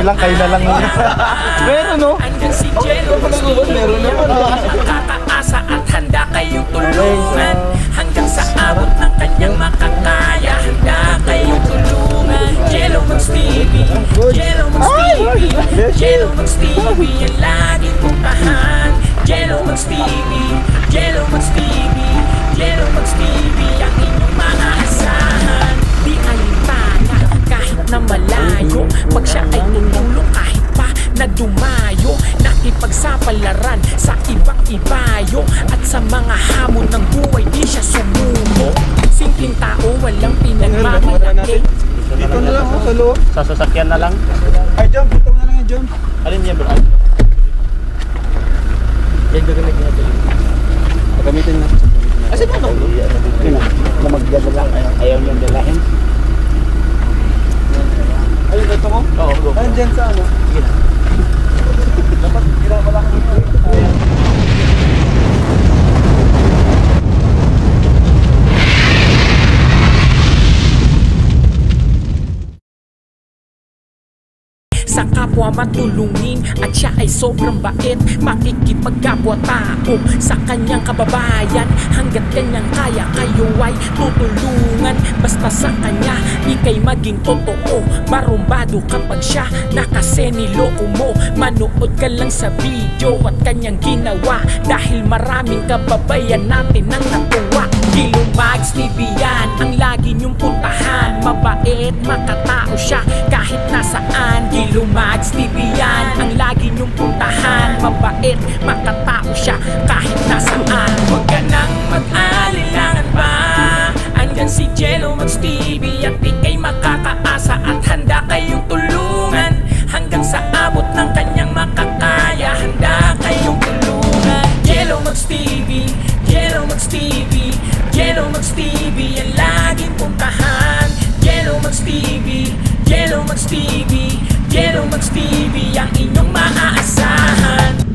lang, kayo na lang muna. Meron no? Andyan si Jello Meron naman. Nakakaasa at handa kayong tulungan. Hanggang sa abot ng kanyang makakaya, handa kayong tulungan. Jello Max TV, Jello Max TV, Jello Max TV, yan laging puntahan. Jello Max TV, Jello Max TV, Jello Max TV, ang inyong maaasahan. Di alintana kahit na malayo, pag siya ay tutulong kahit pa na dumayo, nakipagsapalaran sa ibang ibayo, at sa mga hamon ng buhay di siya sumuko. Simpleng tao, walang pinagmamalaki. Dito na lang sa loob. Sa sasakyan na lang. Ay, John, dito na lang yan, John. Alin niya bro? Yan gagamit niya ito. Gamitin na. Kasi ba ito? Na magdadala. Ayaw niyang dalahin. Ayun, ito mo? Oo, go. Ayun, dyan sa ano? Sige na. Dapat hirap mo lang ito. Ayan. Sa kapwa matulungin at siya ay sobrang bait, makikipagkapwa-tao sa kanyang kababayan. Hanggat kanyang kaya, kayo ay tutulungan. Basta sa kanya, ika'y maging totoo. Marumbado kapag siya nakaseniloko mo. Manood ka lang sa video at kanyang ginawa, dahil maraming kababayan natin ang natuwa. Gilumags TV yan ang lagi niyong puntahan. Mabait, makatao siya kahit nasaan. Gilumags TV yan ang lagi niyong puntahan. Mabait, makatao siya kahit nasaan. Huwag ka nang mag-alilangan pa, andyan si Jello Max TV, at ika'y makakaasa at handa kayong tulungan. Hanggang sa abot ng kanyang makakaya, handa kayong tulungan. Jello Max TV, Jello Max TV, Jello Max TV, yan laging puntahan. Jello Max TV, Jello Max TV, Jello Max TV, ang inyong maaasahan.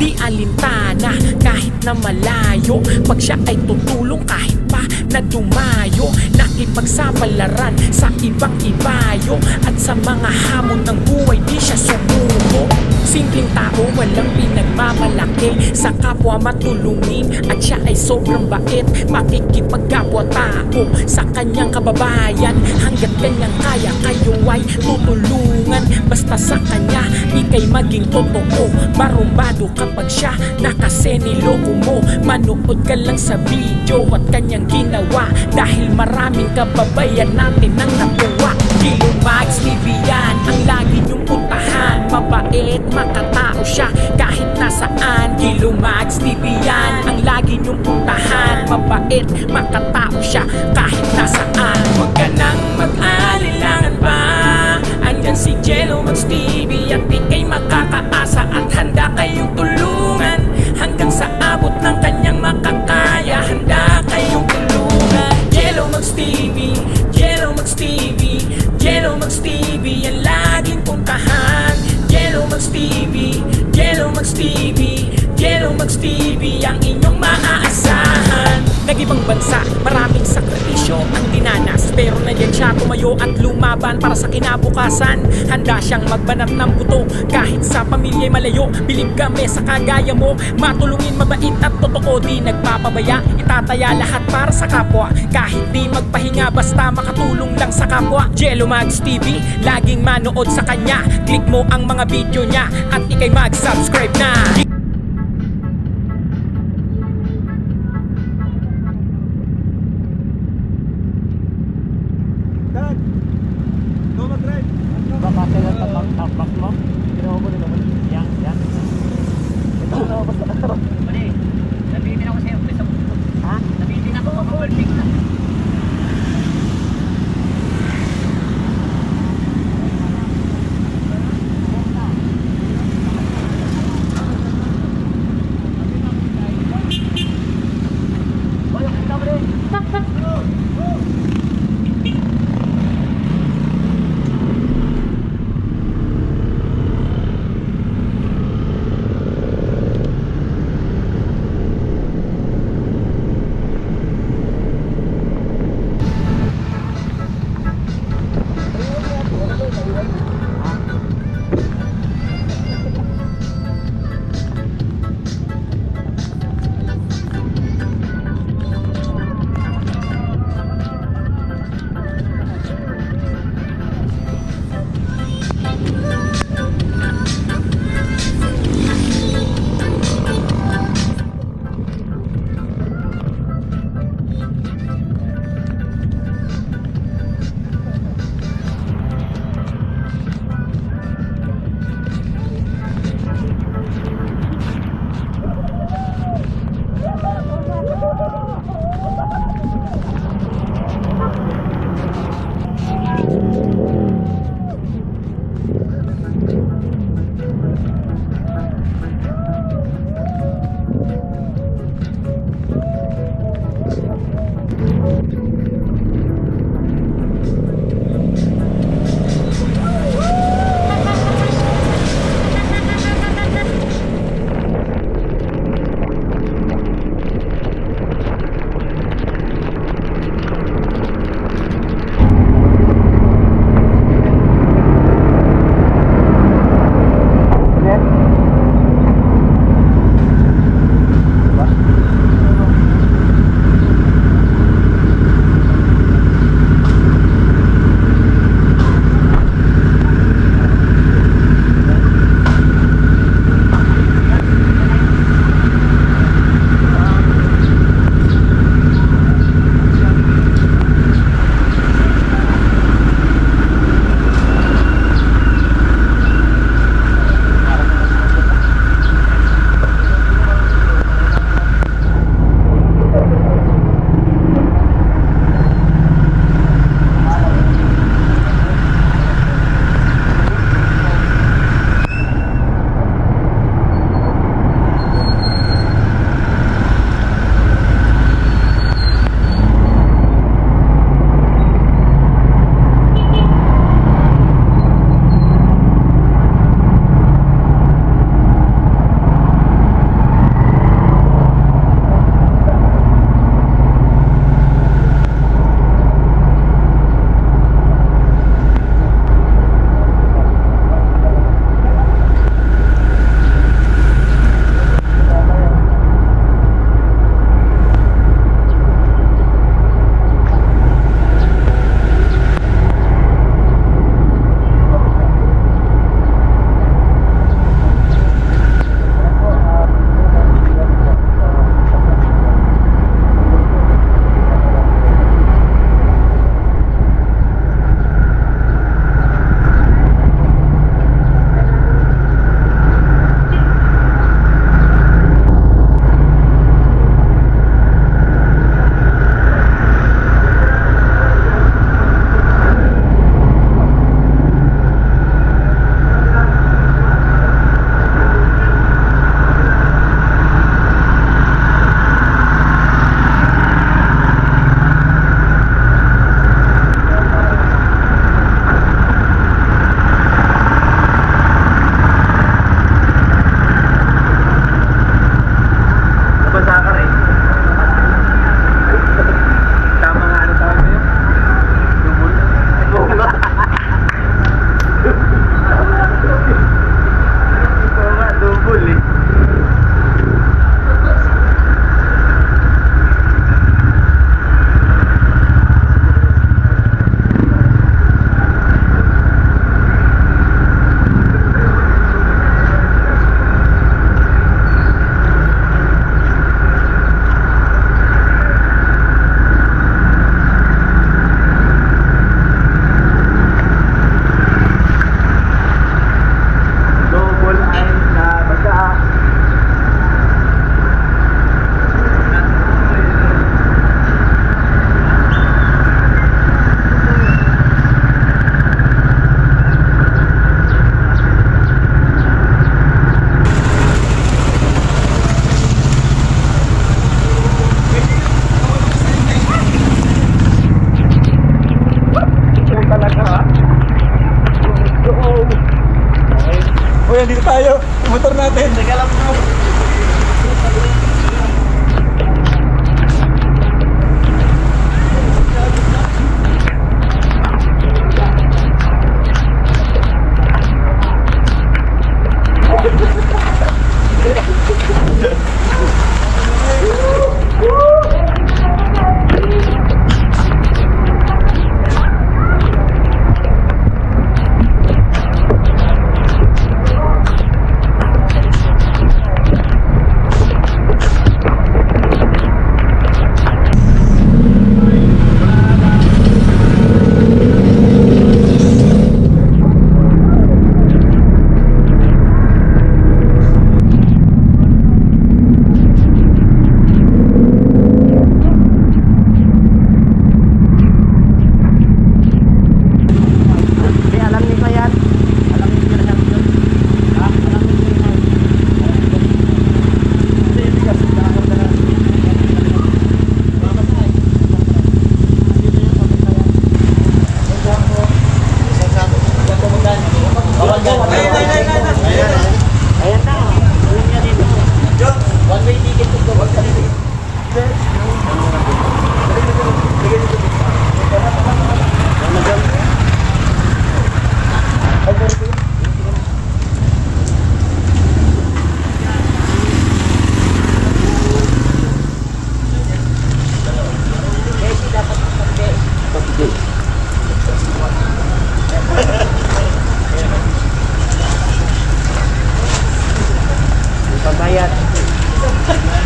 Di alintana kahit na malayo, pag siya ay tutulong kahit pa na dumayo, nakipagsapalaran sa ibang ibayo, at sa mga hamon ng buhay di siya sumuko. Simpleng tao, walang pinagmamalaki, sa kapwa matulungin at siya ay sobrang bait, makikipagkapwa-tao sa kanyang kababayan. Hanggat kanyang kaya, kayo ay tutulungan. Basta sa kanya, ika'y maging totoo. Marumbado kapag siya nakaseniloko mo. Manood ka lang sa video at kanyang ginawa, dahil maraming kababayan natin ang natuwa. Gilumags TV yan ang lagi niyong puntahan. Mabait, makatao siya kahit nasaan. Gilumags TV yan ang lagi niyong puntahan. Mabait, makatao siya kahit nasaan. Huwag ka nang mag-alilangan pa, andyan si Jello Max TV, at ika'y makakaasa at handa kayong tulungan. Hanggang sa abot ng kanyang makakaya, handa kayong tulungan. Jello Max TV, Jello Max TV, Jello Max TV, yan laging puntahan. Jello Max TV, Jello Max TV, Jello Max TV, ang inyong maaasahan. Nag-ibang bansa, maraming sakripisyo ang dinanas, pero nandiyan siya tumayo at lumaban para sa kinabukasan. Handa siyang magbanat ng buto kahit sa pamilya'y malayo. Bilib kami sa kagaya mo, matulungin, mabait at totoo, di nagpapabaya. Itataya lahat para sa kapwa, kahit di magpahinga, basta makatulong lang sa kapwa. Jello Max TV, laging manood sa kanya. Click mo ang mga video niya at ika'y mag-subscribe na. Dad! Go mag-drive! Baka sila tapak mo. Ginawa mo nila mo. Yan. Ito na basta ka. Mali, nabitin ako sa'yo. Ha? Nabitin ako, mapapalpig na. Ayun, dito tayo. Motor natin. Teka lang bro.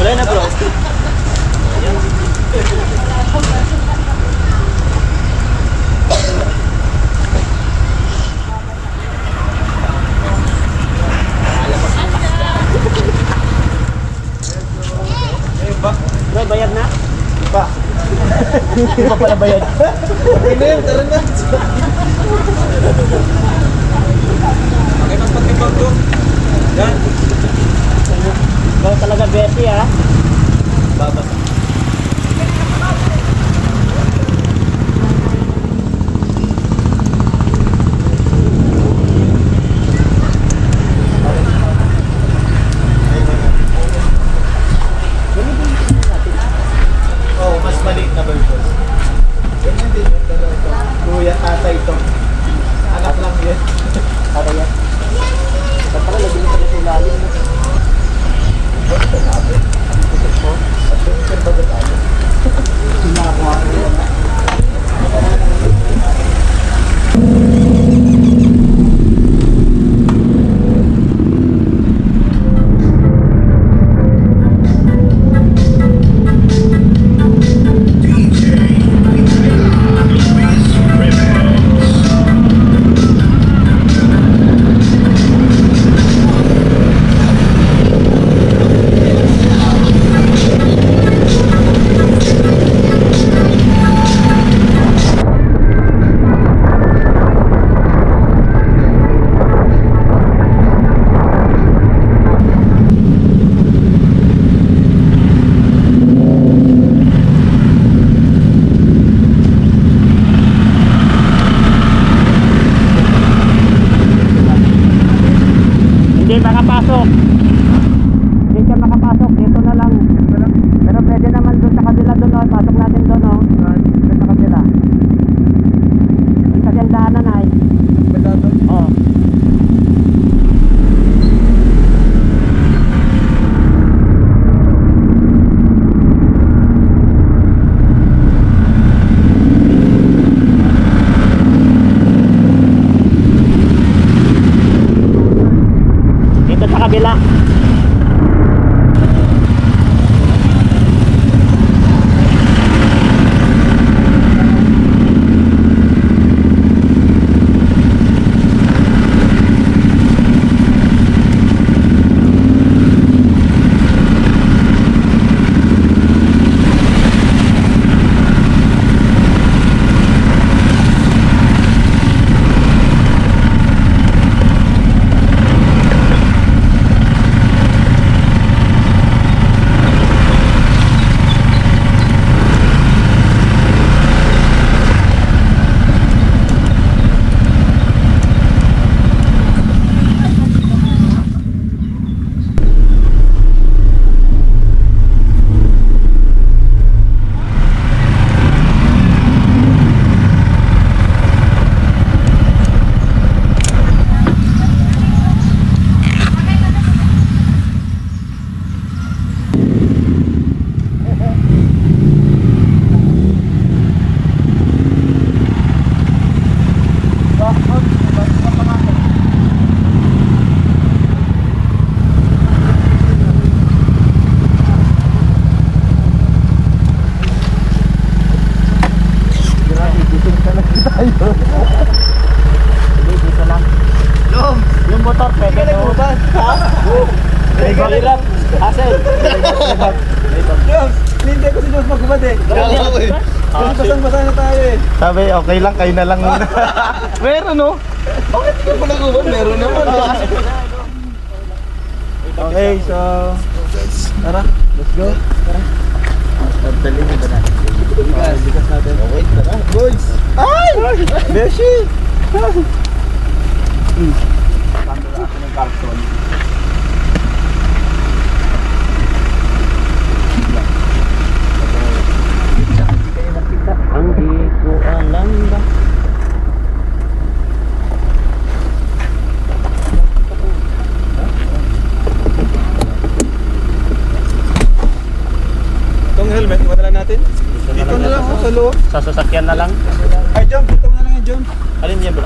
Wala na bro. Bro, bayad na? Iba. Iba pala bayad. Okay na yun, tara na. Okay, magpatibag ko. Yan. Ikaw talaga besi ha? Baba. Oh, mas maliit na version. Ganyan din yung dalawa. Kuya, tatay ito. Anak lang yan. Tatay yan. Ba't pala lagi nito sa ilalim? Ba't ito natin? Ang putok mo? At yung sirbagat tayo. Sinakakuha ko yan. Hindi makapasok. Hindi siya makapasok. Dito na lang. Pero pwede naman doon sa kabila doon. Oh. Pasok natin doon. Oh. Doon sa kabila. Kasi ang daanan ay. Oh. Dito sa kabila. Mahirap. Hassle. Jones, hindi ko si Jones maghubad eh. Kasi basang-basa na tayo eh. Sabi, okay lang, kayo na lang muna. Meron no? Bakit hindi ka pa naghubad? Meron naman. Okay, so... Tara, let's go. Tara. Pagdalhin nyo ba natin? Bigas natin. Okay, tara. Boys! Ay! Beshi! Pando na ako ng Carlson. Ang di ko alam ba? Itong helmet, iwadala natin. Dito na lang, sa loob. Sa sasakyan na lang. Ay, John, dito mo na lang yan, John. Alin niya bro?